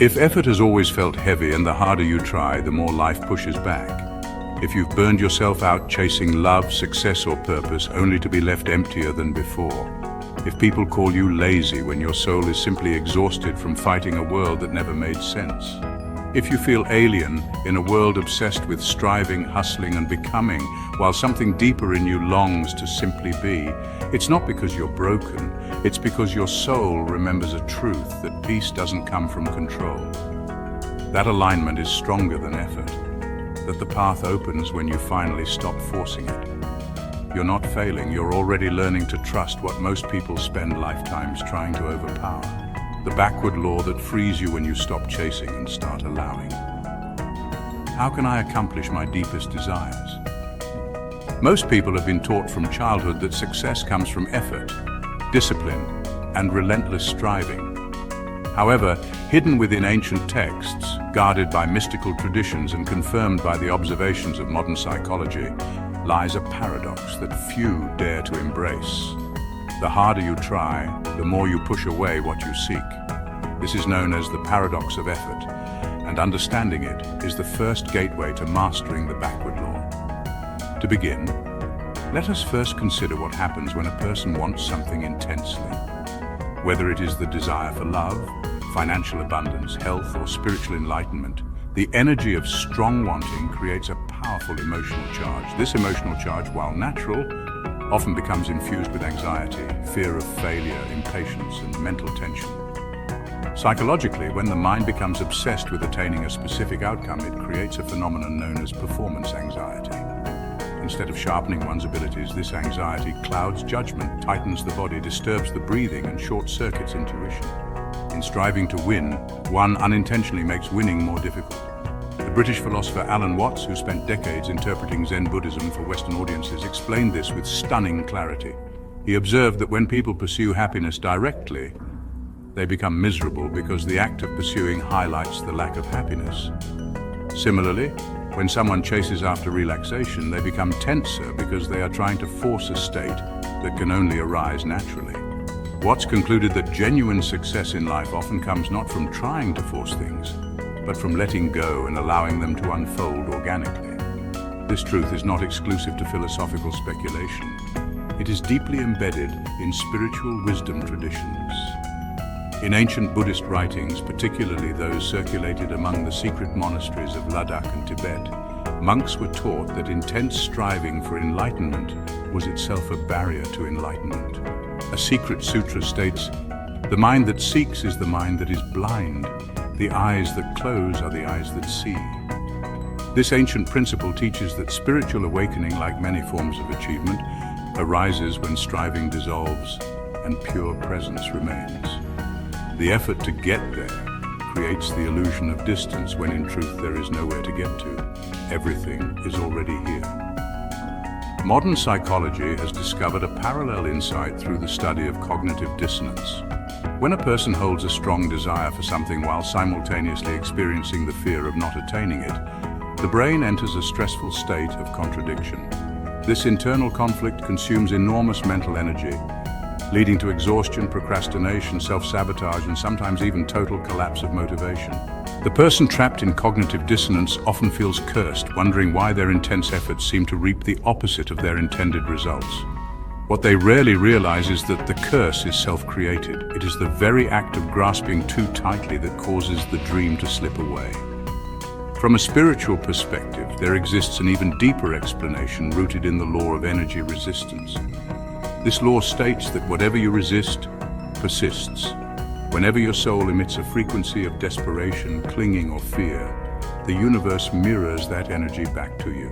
If effort has always felt heavy and the harder you try, the more life pushes back. If you've burned yourself out chasing love, success or purpose only to be left emptier than before. If people call you lazy when your soul is simply exhausted from fighting a world that never made sense. If you feel alien in a world obsessed with striving, hustling and becoming, while something deeper in you longs to simply be, it's not because you're broken, it's because your soul remembers a truth that peace doesn't come from control. That alignment is stronger than effort, that the path opens when you finally stop forcing it. You're not failing, you're already learning to trust what most people spend lifetimes trying to overpower. The backward law that frees you when you stop chasing and start allowing. How can I accomplish my deepest desires? Most people have been taught from childhood that success comes from effort, discipline, and relentless striving. However, hidden within ancient texts, guarded by mystical traditions and confirmed by the observations of modern psychology, lies a paradox that few dare to embrace. The harder you try, the more you push away what you seek. This is known as the paradox of effort, and understanding it is the first gateway to mastering the backward law. To begin, let us first consider what happens when a person wants something intensely. Whether it is the desire for love, financial abundance, health, or spiritual enlightenment, the energy of strong wanting creates a powerful emotional charge. This emotional charge, while natural, often becomes infused with anxiety, fear of failure, impatience, and mental tension. Psychologically, when the mind becomes obsessed with attaining a specific outcome, it creates a phenomenon known as performance anxiety. Instead of sharpening one's abilities, this anxiety clouds judgment, tightens the body, disturbs the breathing, and short-circuits intuition. In striving to win, one unintentionally makes winning more difficult. The British philosopher Alan Watts, who spent decades interpreting Zen Buddhism for Western audiences, explained this with stunning clarity. He observed that when people pursue happiness directly, they become miserable because the act of pursuing highlights the lack of happiness. Similarly, when someone chases after relaxation, they become tenser because they are trying to force a state that can only arise naturally. Watts concluded that genuine success in life often comes not from trying to force things, but from letting go and allowing them to unfold organically. This truth is not exclusive to philosophical speculation. It is deeply embedded in spiritual wisdom traditions. In ancient Buddhist writings, particularly those circulated among the secret monasteries of Ladakh and Tibet, monks were taught that intense striving for enlightenment was itself a barrier to enlightenment. A secret sutra states, "The mind that seeks is the mind that is blind. The eyes that close are the eyes that see." This ancient principle teaches that spiritual awakening, like many forms of achievement, arises when striving dissolves and pure presence remains. The effort to get there creates the illusion of distance when in truth there is nowhere to get to. Everything is already here. Modern psychology has discovered a parallel insight through the study of cognitive dissonance. When a person holds a strong desire for something while simultaneously experiencing the fear of not attaining it, the brain enters a stressful state of contradiction. This internal conflict consumes enormous mental energy, leading to exhaustion, procrastination, self-sabotage, and sometimes even total collapse of motivation. The person trapped in cognitive dissonance often feels cursed, wondering why their intense efforts seem to reap the opposite of their intended results. What they rarely realize is that the curse is self-created. It is the very act of grasping too tightly that causes the dream to slip away. From a spiritual perspective, there exists an even deeper explanation rooted in the law of energy resistance. This law states that whatever you resist persists. Whenever your soul emits a frequency of desperation, clinging, or fear, the universe mirrors that energy back to you.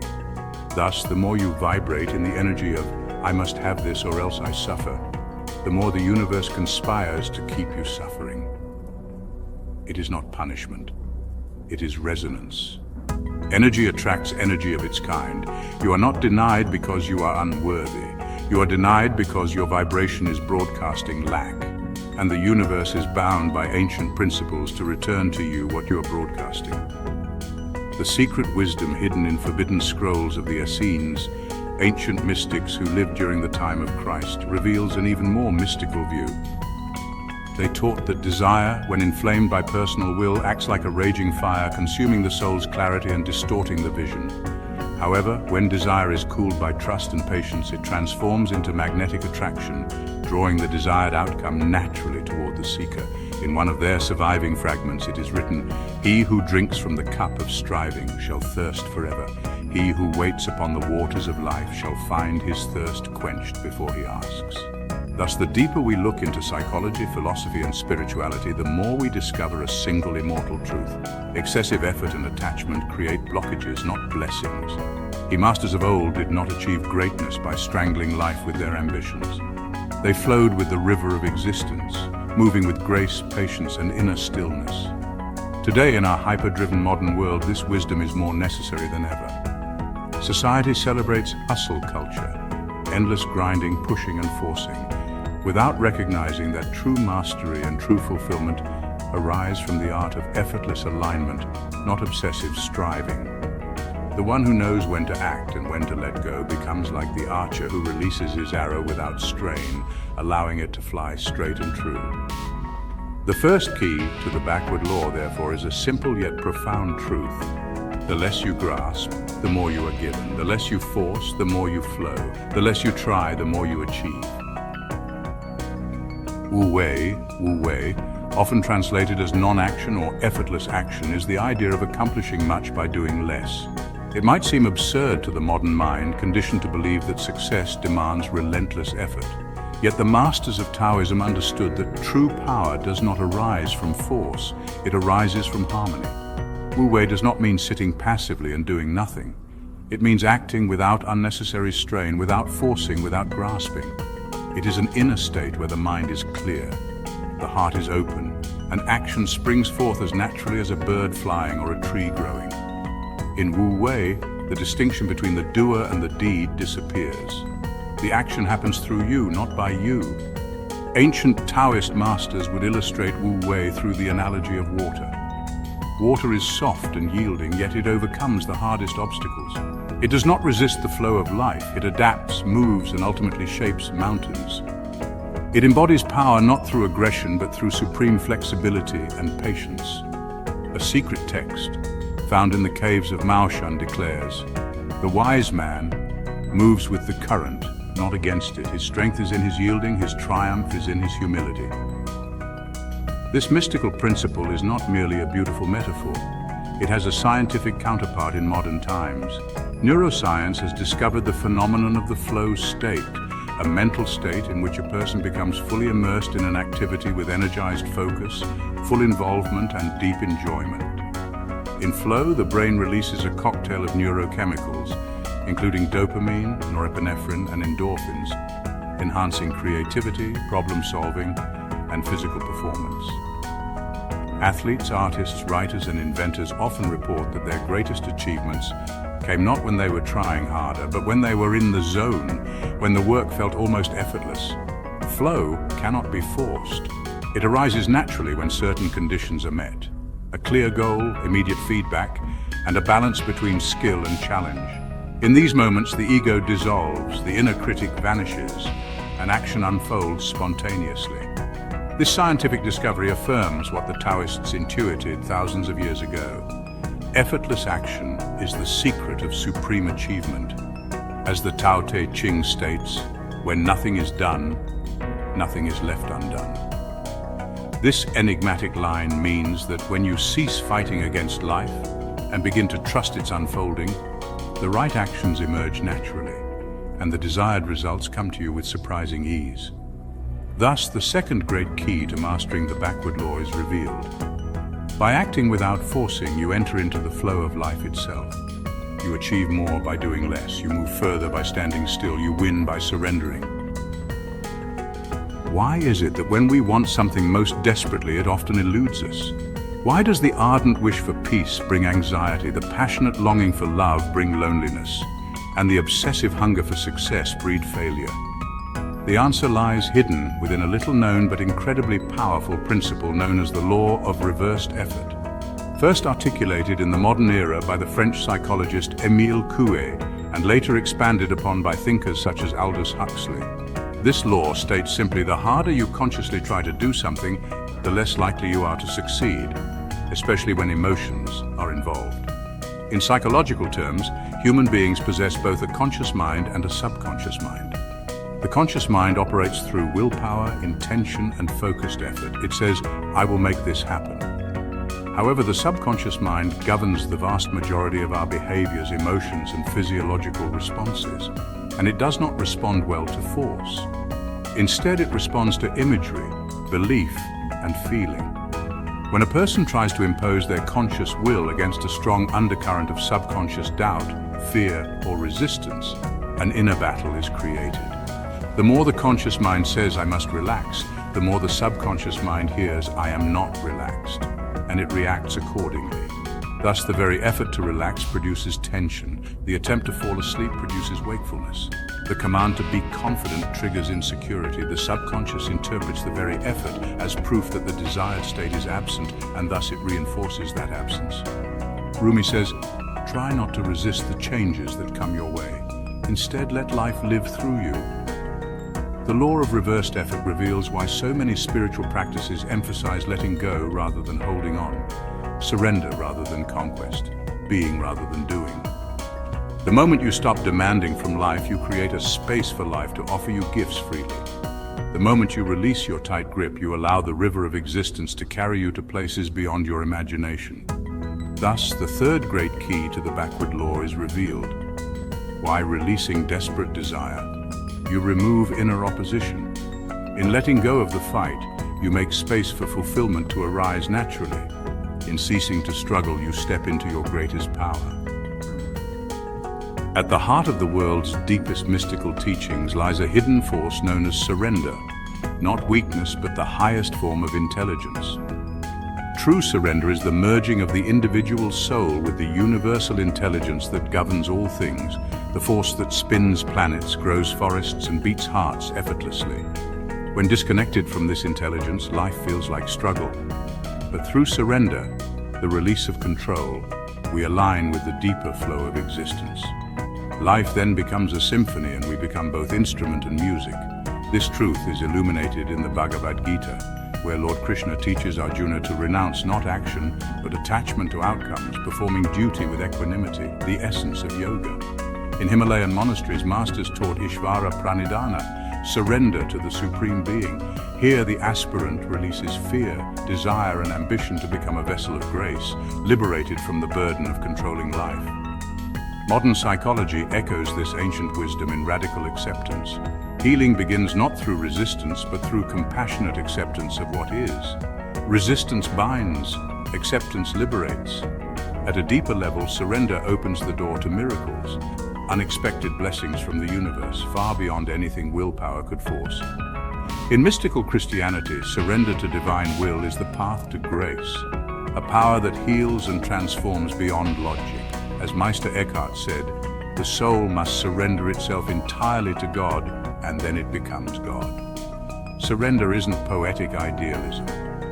Thus, the more you vibrate in the energy of "I must have this or else I suffer," the more the universe conspires to keep you suffering. It is not punishment. It is resonance. Energy attracts energy of its kind. You are not denied because you are unworthy. You are denied because your vibration is broadcasting lack, and the universe is bound by ancient principles to return to you what you are broadcasting. The secret wisdom hidden in forbidden scrolls of the Essenes, ancient mystics who lived during the time of Christ, reveals an even more mystical view. They taught that desire, when inflamed by personal will, acts like a raging fire, consuming the soul's clarity and distorting the vision. However, when desire is cooled by trust and patience, it transforms into magnetic attraction, drawing the desired outcome naturally toward the seeker. In one of their surviving fragments, it is written, "He who drinks from the cup of striving shall thirst forever. He who waits upon the waters of life shall find his thirst quenched before he asks." Thus, the deeper we look into psychology, philosophy, and spirituality, the more we discover a single immortal truth. Excessive effort and attachment create blockages, not blessings. The masters of old did not achieve greatness by strangling life with their ambitions. They flowed with the river of existence, moving with grace, patience, and inner stillness. Today, in our hyper-driven modern world, this wisdom is more necessary than ever. Society celebrates hustle culture, endless grinding, pushing, and forcing, without recognizing that true mastery and true fulfillment arise from the art of effortless alignment, not obsessive striving. The one who knows when to act and when to let go becomes like the archer who releases his arrow without strain, allowing it to fly straight and true. The first key to the backward law, therefore, is a simple yet profound truth. The less you grasp, the more you are given. The less you force, the more you flow. The less you try, the more you achieve. Wu Wei, often translated as non-action or effortless action, is the idea of accomplishing much by doing less. It might seem absurd to the modern mind, conditioned to believe that success demands relentless effort. Yet the masters of Taoism understood that true power does not arise from force, it arises from harmony. Wu Wei does not mean sitting passively and doing nothing. It means acting without unnecessary strain, without forcing, without grasping. It is an inner state where the mind is clear, the heart is open, and action springs forth as naturally as a bird flying or a tree growing. In Wu Wei, the distinction between the doer and the deed disappears. The action happens through you, not by you. Ancient Taoist masters would illustrate Wu Wei through the analogy of water. Water is soft and yielding, yet it overcomes the hardest obstacles. It does not resist the flow of life. It adapts, moves, and ultimately shapes mountains. It embodies power not through aggression, but through supreme flexibility and patience. A secret text found in the caves of Maoshan declares, "The wise man moves with the current, not against it. His strength is in his yielding, his triumph is in his humility." This mystical principle is not merely a beautiful metaphor. It has a scientific counterpart in modern times. Neuroscience has discovered the phenomenon of the flow state, a mental state in which a person becomes fully immersed in an activity with energized focus, full involvement, and deep enjoyment. In flow, the brain releases a cocktail of neurochemicals, including dopamine, norepinephrine, and endorphins, enhancing creativity, problem-solving, and physical performance. Athletes, artists, writers, and inventors often report that their greatest achievements came not when they were trying harder, but when they were in the zone, when the work felt almost effortless. Flow cannot be forced. It arises naturally when certain conditions are met. A clear goal, immediate feedback, and a balance between skill and challenge. In these moments, the ego dissolves, the inner critic vanishes, and action unfolds spontaneously. This scientific discovery affirms what the Taoists intuited thousands of years ago. Effortless action is the secret of supreme achievement. As the Tao Te Ching states, when nothing is done, nothing is left undone. This enigmatic line means that when you cease fighting against life and begin to trust its unfolding, the right actions emerge naturally, and the desired results come to you with surprising ease. Thus, the second great key to mastering the backward law is revealed. By acting without forcing, you enter into the flow of life itself. You achieve more by doing less. You move further by standing still. You win by surrendering. Why is it that when we want something most desperately, it often eludes us? Why does the ardent wish for peace bring anxiety, the passionate longing for love bring loneliness, and the obsessive hunger for success breed failure? The answer lies hidden within a little-known but incredibly powerful principle known as the law of reversed effort. First articulated in the modern era by the French psychologist Émile Coué, and later expanded upon by thinkers such as Aldous Huxley. This law states simply the harder you consciously try to do something, the less likely you are to succeed, especially when emotions are involved. In psychological terms, human beings possess both a conscious mind and a subconscious mind. The conscious mind operates through willpower, intention, and focused effort. It says, "I will make this happen." However, the subconscious mind governs the vast majority of our behaviors, emotions, and physiological responses, and it does not respond well to force. Instead, it responds to imagery, belief, and feeling. When a person tries to impose their conscious will against a strong undercurrent of subconscious doubt, fear, or resistance, an inner battle is created. The more the conscious mind says, "I must relax," the more the subconscious mind hears, "I am not relaxed," and it reacts accordingly. Thus, the very effort to relax produces tension. The attempt to fall asleep produces wakefulness. The command to be confident triggers insecurity. The subconscious interprets the very effort as proof that the desired state is absent, and thus it reinforces that absence. Rumi says, "Try not to resist the changes that come your way. Instead, let life live through you." The law of reversed effort reveals why so many spiritual practices emphasize letting go rather than holding on, surrender rather than conquest, being rather than doing. The moment you stop demanding from life, you create a space for life to offer you gifts freely. The moment you release your tight grip, you allow the river of existence to carry you to places beyond your imagination. Thus, the third great key to the backward law is revealed. Why releasing desperate desire? You remove inner opposition. In letting go of the fight, you make space for fulfillment to arise naturally. In ceasing to struggle, you step into your greatest power. At the heart of the world's deepest mystical teachings lies a hidden force known as surrender, not weakness, but the highest form of intelligence. True surrender is the merging of the individual soul with the universal intelligence that governs all things, the force that spins planets, grows forests, and beats hearts effortlessly. When disconnected from this intelligence, life feels like struggle. But through surrender, the release of control, we align with the deeper flow of existence. Life then becomes a symphony, and we become both instrument and music. This truth is illuminated in the Bhagavad Gita, where Lord Krishna teaches Arjuna to renounce not action, but attachment to outcomes, performing duty with equanimity, the essence of yoga. In Himalayan monasteries, masters taught Ishvara Pranidhana, surrender to the Supreme Being. Here, the aspirant releases fear, desire, and ambition to become a vessel of grace, liberated from the burden of controlling life. Modern psychology echoes this ancient wisdom in radical acceptance. Healing begins not through resistance, but through compassionate acceptance of what is. Resistance binds, acceptance liberates. At a deeper level, surrender opens the door to miracles, unexpected blessings from the universe, far beyond anything willpower could force. In mystical Christianity, surrender to divine will is the path to grace, a power that heals and transforms beyond logic. As Meister Eckhart said, the soul must surrender itself entirely to God, and then it becomes God. Surrender isn't poetic idealism,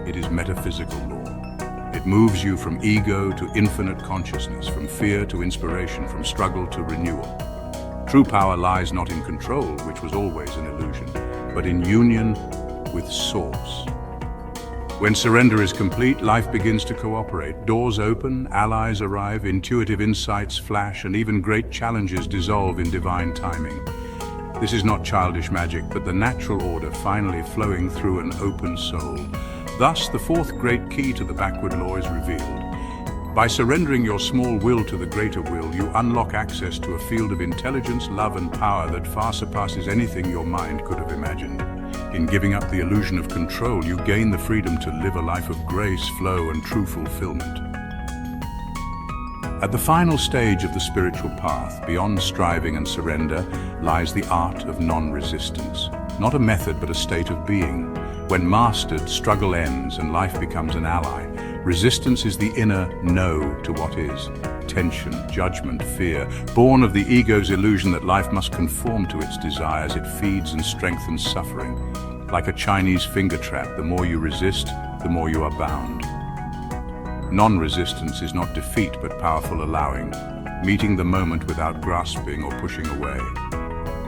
it is metaphysical law. It moves you from ego to infinite consciousness, from fear to inspiration, from struggle to renewal. True power lies not in control, which was always an illusion, but in union with Source. When surrender is complete, life begins to cooperate. Doors open, allies arrive, intuitive insights flash, and even great challenges dissolve in divine timing. This is not childish magic, but the natural order finally flowing through an open soul. Thus, the fourth great key to the backward law is revealed. By surrendering your small will to the greater will, you unlock access to a field of intelligence, love, and power that far surpasses anything your mind could have imagined. In giving up the illusion of control, you gain the freedom to live a life of grace, flow, and true fulfillment. At the final stage of the spiritual path, beyond striving and surrender, lies the art of non-resistance. Not a method, but a state of being. When mastered, struggle ends and life becomes an ally. Resistance is the inner no to what is. Tension, judgment, fear, born of the ego's illusion that life must conform to its desires, it feeds and strengthens suffering. Like a Chinese finger trap, the more you resist, the more you are bound. Non-resistance is not defeat, but powerful allowing, meeting the moment without grasping or pushing away.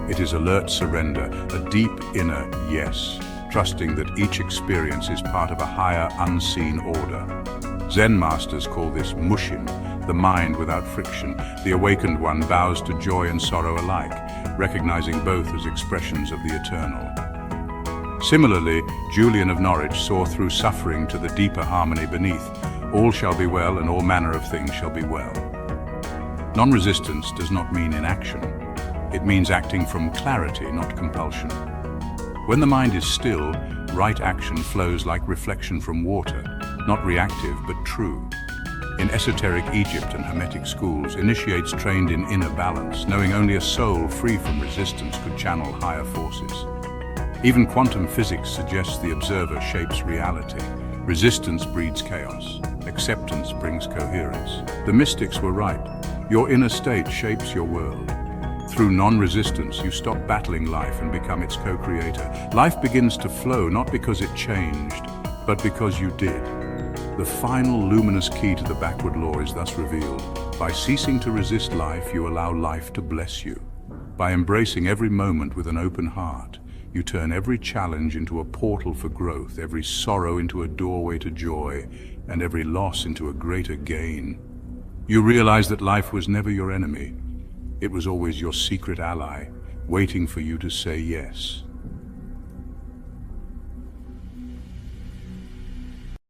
It is alert surrender, a deep inner yes, trusting that each experience is part of a higher unseen order. Zen masters call this mushin, the mind without friction. The awakened one bows to joy and sorrow alike, recognizing both as expressions of the eternal. Similarly, Julian of Norwich saw through suffering to the deeper harmony beneath. All shall be well and all manner of things shall be well. Non-resistance does not mean inaction. It means acting from clarity, not compulsion. When the mind is still, right action flows like reflection from water, not reactive but true. In esoteric Egypt and Hermetic schools, initiates trained in inner balance, knowing only a soul free from resistance could channel higher forces. Even quantum physics suggests the observer shapes reality. Resistance breeds chaos. Acceptance brings coherence. The mystics were right. Your inner state shapes your world. Through non-resistance, you stop battling life and become its co-creator. Life begins to flow not because it changed, but because you did. The final luminous key to the backward law is thus revealed. By ceasing to resist life, you allow life to bless you. By embracing every moment with an open heart, you turn every challenge into a portal for growth, every sorrow into a doorway to joy, and every loss into a greater gain. You realize that life was never your enemy. It was always your secret ally, waiting for you to say yes.